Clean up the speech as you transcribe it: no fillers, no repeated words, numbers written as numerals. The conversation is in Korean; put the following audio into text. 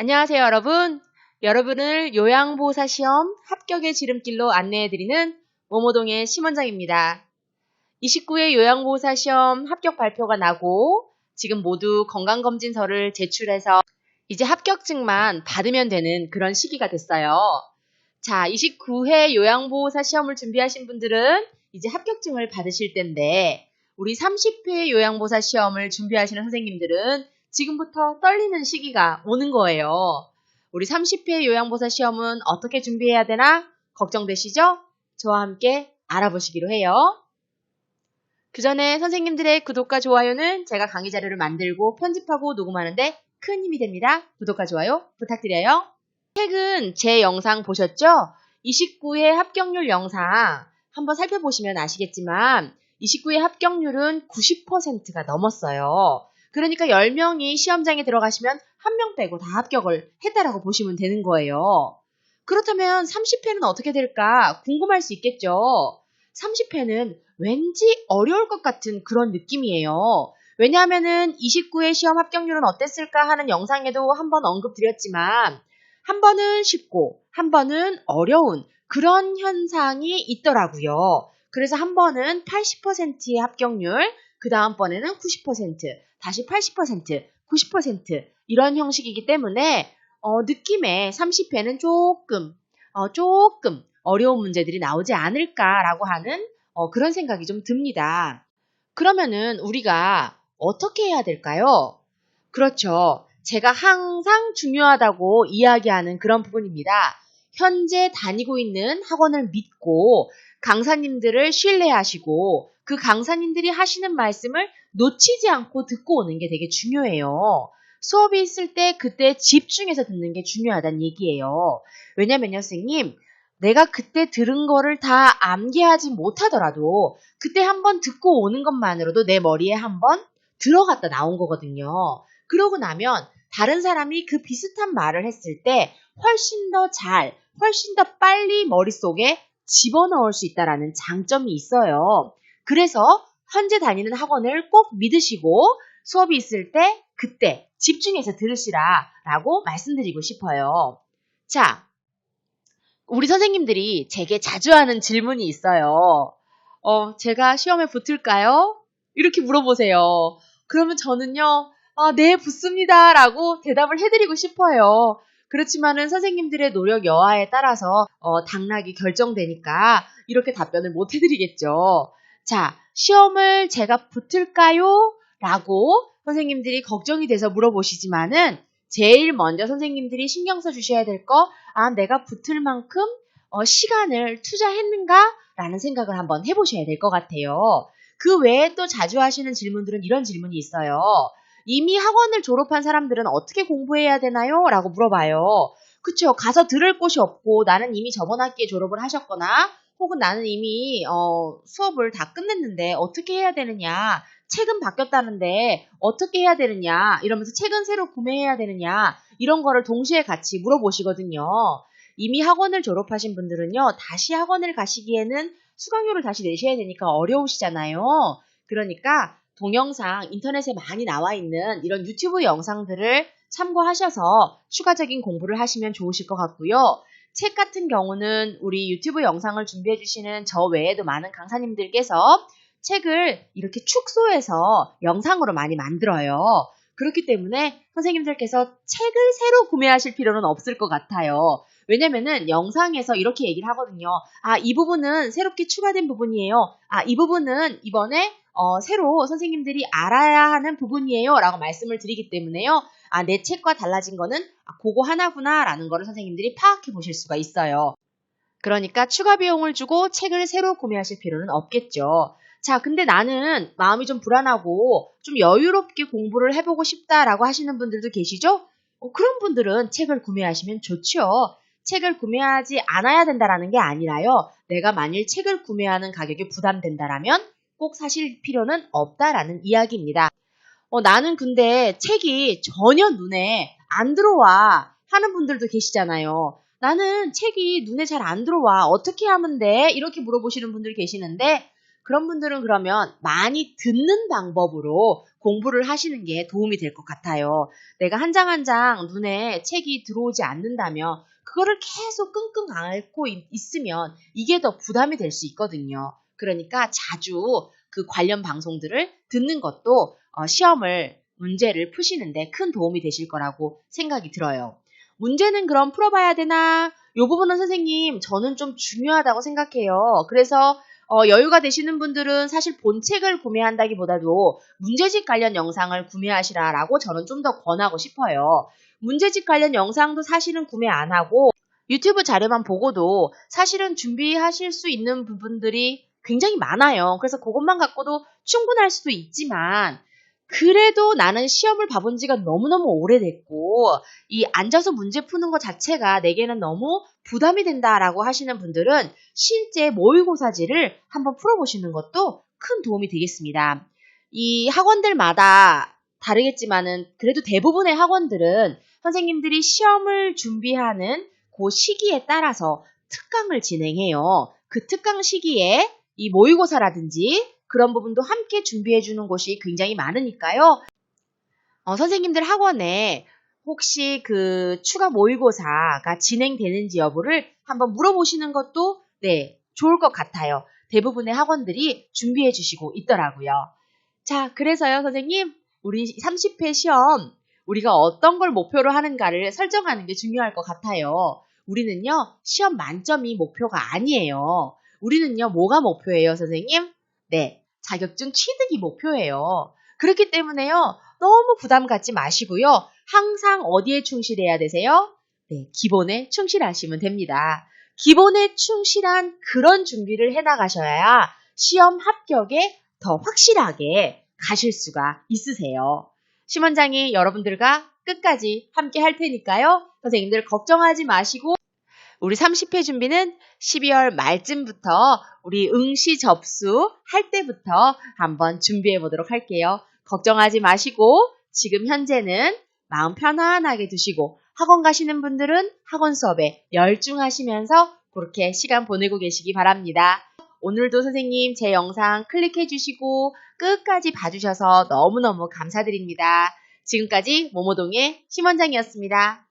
안녕하세요, 여러분. 여러분을 요양보호사 시험 합격의 지름길로 안내해드리는 모모동의 심원장입니다. 29회 요양보호사 시험 합격 발표가 나고 지금 모두 건강검진서를 제출해서 이제 합격증만 받으면 되는 그런 시기가 됐어요. 자, 29회 요양보호사 시험을 준비하신 분들은 이제 합격증을 받으실 텐데 우리 30회 요양보호사 시험을 준비하시는 선생님들은 지금부터 떨리는 시기가 오는 거예요. 우리 30회 요양보호사 시험은 어떻게 준비해야 되나 걱정되시죠? 저와 함께 알아보시기로 해요. 그 전에 선생님들의 구독과 좋아요는 제가 강의 자료를 만들고 편집하고 녹음하는데 큰 힘이 됩니다. 구독과 좋아요 부탁드려요. 최근 제 영상 보셨죠? 29회 합격률 영상 한번 살펴보시면 아시겠지만 29회 합격률은 90%가 넘었어요. 그러니까 10명이 시험장에 들어가시면 1명 빼고 다 합격을 했다라고 보시면 되는 거예요. 그렇다면 30회는 어떻게 될까 궁금할 수 있겠죠. 30회는 왠지 어려울 것 같은 그런 느낌이에요. 왜냐하면은 29회 시험 합격률은 어땠을까 하는 영상에도 한번 언급드렸지만 한 번은 쉽고 한 번은 어려운 그런 현상이 있더라고요. 그래서 한 번은 80%의 합격률, 그 다음번에는 90%, 다시 80%, 90% 이런 형식이기 때문에 느낌에 30회는 조금 어려운 문제들이 나오지 않을까라고 하는 그런 생각이 좀 듭니다. 그러면은 우리가 어떻게 해야 될까요? 그렇죠. 제가 항상 중요하다고 이야기하는 그런 부분입니다. 현재 다니고 있는 학원을 믿고 강사님들을 신뢰하시고 그 강사님들이 하시는 말씀을 놓치지 않고 듣고 오는 게 되게 중요해요. 수업이 있을 때 그때 집중해서 듣는 게 중요하다는 얘기예요. 왜냐면요, 선생님, 내가 그때 들은 거를 다 암기하지 못하더라도 그때 한번 듣고 오는 것만으로도 내 머리에 한번 들어갔다 나온 거거든요. 그러고 나면 다른 사람이 그 비슷한 말을 했을 때 훨씬 더 훨씬 더 빨리 머릿속에 집어넣을 수 있다는 장점이 있어요. 그래서 현재 다니는 학원을 꼭 믿으시고 수업이 있을 때 그때 집중해서 들으시라라고 말씀드리고 싶어요. 자, 우리 선생님들이 제게 자주 하는 질문이 있어요. 제가 시험에 붙을까요? 이렇게 물어보세요. 그러면 저는요, 네, 붙습니다. 라고 대답을 해드리고 싶어요. 그렇지만은 선생님들의 노력 여하에 따라서 당락이 결정되니까 이렇게 답변을 못 해드리겠죠. 자, 시험을 제가 붙을까요? 라고 선생님들이 걱정이 돼서 물어보시지만은 제일 먼저 선생님들이 신경 써 주셔야 될 거, 내가 붙을 만큼 시간을 투자했는가? 라는 생각을 한번 해보셔야 될 것 같아요. 그 외에 또 자주 하시는 질문들은 이런 질문이 있어요. 이미 학원을 졸업한 사람들은 어떻게 공부해야 되나요? 라고 물어봐요. 그쵸? 가서 들을 곳이 없고 나는 이미 저번 학기에 졸업을 하셨거나 혹은 나는 이미 수업을 다 끝냈는데 어떻게 해야 되느냐? 책은 바뀌었다는데 어떻게 해야 되느냐? 이러면서 책은 새로 구매해야 되느냐? 이런 거를 동시에 같이 물어보시거든요. 이미 학원을 졸업하신 분들은요. 다시 학원을 가시기에는 수강료를 다시 내셔야 되니까 어려우시잖아요. 그러니까 동영상 인터넷에 많이 나와 있는 이런 유튜브 영상들을 참고하셔서 추가적인 공부를 하시면 좋으실 것 같고요. 책 같은 경우는 우리 유튜브 영상을 준비해 주시는 저 외에도 많은 강사님들께서 책을 이렇게 축소해서 영상으로 많이 만들어요. 그렇기 때문에 선생님들께서 책을 새로 구매하실 필요는 없을 것 같아요. 왜냐면은 영상에서 이렇게 얘기를 하거든요. 이 부분은 새롭게 추가된 부분이에요. 이 부분은 이번에 새로 선생님들이 알아야 하는 부분이에요. 라고 말씀을 드리기 때문에요. 내 책과 달라진 거는 그거 하나구나 라는 거를 선생님들이 파악해 보실 수가 있어요. 그러니까 추가 비용을 주고 책을 새로 구매하실 필요는 없겠죠. 자, 근데 나는 마음이 좀 불안하고 좀 여유롭게 공부를 해보고 싶다라고 하시는 분들도 계시죠? 그런 분들은 책을 구매하시면 좋죠. 책을 구매하지 않아야 된다라는 게 아니라요. 내가 만일 책을 구매하는 가격이 부담된다라면 꼭 사실 필요는 없다라는 이야기입니다. 나는 근데 책이 전혀 눈에 안 들어와 하는 분들도 계시잖아요. 나는 책이 눈에 잘 안 들어와. 어떻게 하면 돼? 이렇게 물어보시는 분들 계시는데 그런 분들은 그러면 많이 듣는 방법으로 공부를 하시는 게 도움이 될 것 같아요. 내가 한 장 한 장 눈에 책이 들어오지 않는다면 그거를 계속 끙끙 앓고 있으면 이게 더 부담이 될 수 있거든요. 그러니까 자주 그 관련 방송들을 듣는 것도 문제를 푸시는데 큰 도움이 되실 거라고 생각이 들어요. 문제는 그럼 풀어봐야 되나? 이 부분은 선생님 저는 좀 중요하다고 생각해요. 그래서 여유가 되시는 분들은 사실 본책을 구매한다기보다도 문제집 관련 영상을 구매하시라라고 저는 좀 더 권하고 싶어요. 문제집 관련 영상도 사실은 구매 안 하고 유튜브 자료만 보고도 사실은 준비하실 수 있는 부분들이 굉장히 많아요. 그래서 그것만 갖고도 충분할 수도 있지만 그래도 나는 시험을 봐본 지가 너무너무 오래됐고 이 앉아서 문제 푸는 것 자체가 내게는 너무 부담이 된다라고 하시는 분들은 실제 모의고사지를 한번 풀어보시는 것도 큰 도움이 되겠습니다. 이 학원들마다 다르겠지만은 그래도 대부분의 학원들은 선생님들이 시험을 준비하는 그 시기에 따라서 특강을 진행해요. 그 특강 시기에 이 모의고사라든지 그런 부분도 함께 준비해 주는 곳이 굉장히 많으니까요. 선생님들 학원에 혹시 그 추가 모의고사가 진행되는지 여부를 한번 물어보시는 것도 좋을 것 같아요. 대부분의 학원들이 준비해 주시고 있더라고요. 자, 그래서요, 선생님, 우리 30회 시험 우리가 어떤 걸 목표로 하는가를 설정하는 게 중요할 것 같아요. 우리는요, 시험 만점이 목표가 아니에요. 우리는요, 뭐가 목표예요, 선생님? 자격증 취득이 목표예요. 그렇기 때문에요, 너무 부담 갖지 마시고요. 항상 어디에 충실해야 되세요? 기본에 충실하시면 됩니다. 기본에 충실한 그런 준비를 해나가셔야 시험 합격에 더 확실하게 가실 수가 있으세요. 심원장이 여러분들과 끝까지 함께 할 테니까요. 선생님들 걱정하지 마시고 우리 30회 준비는 12월 말쯤부터 우리 응시 접수할 때부터 한번 준비해 보도록 할게요. 걱정하지 마시고 지금 현재는 마음 편안하게 두시고 학원 가시는 분들은 학원 수업에 열중하시면서 그렇게 시간 보내고 계시기 바랍니다. 오늘도 선생님 제 영상 클릭해 주시고 끝까지 봐주셔서 너무너무 감사드립니다. 지금까지 모모동의 심원장이었습니다.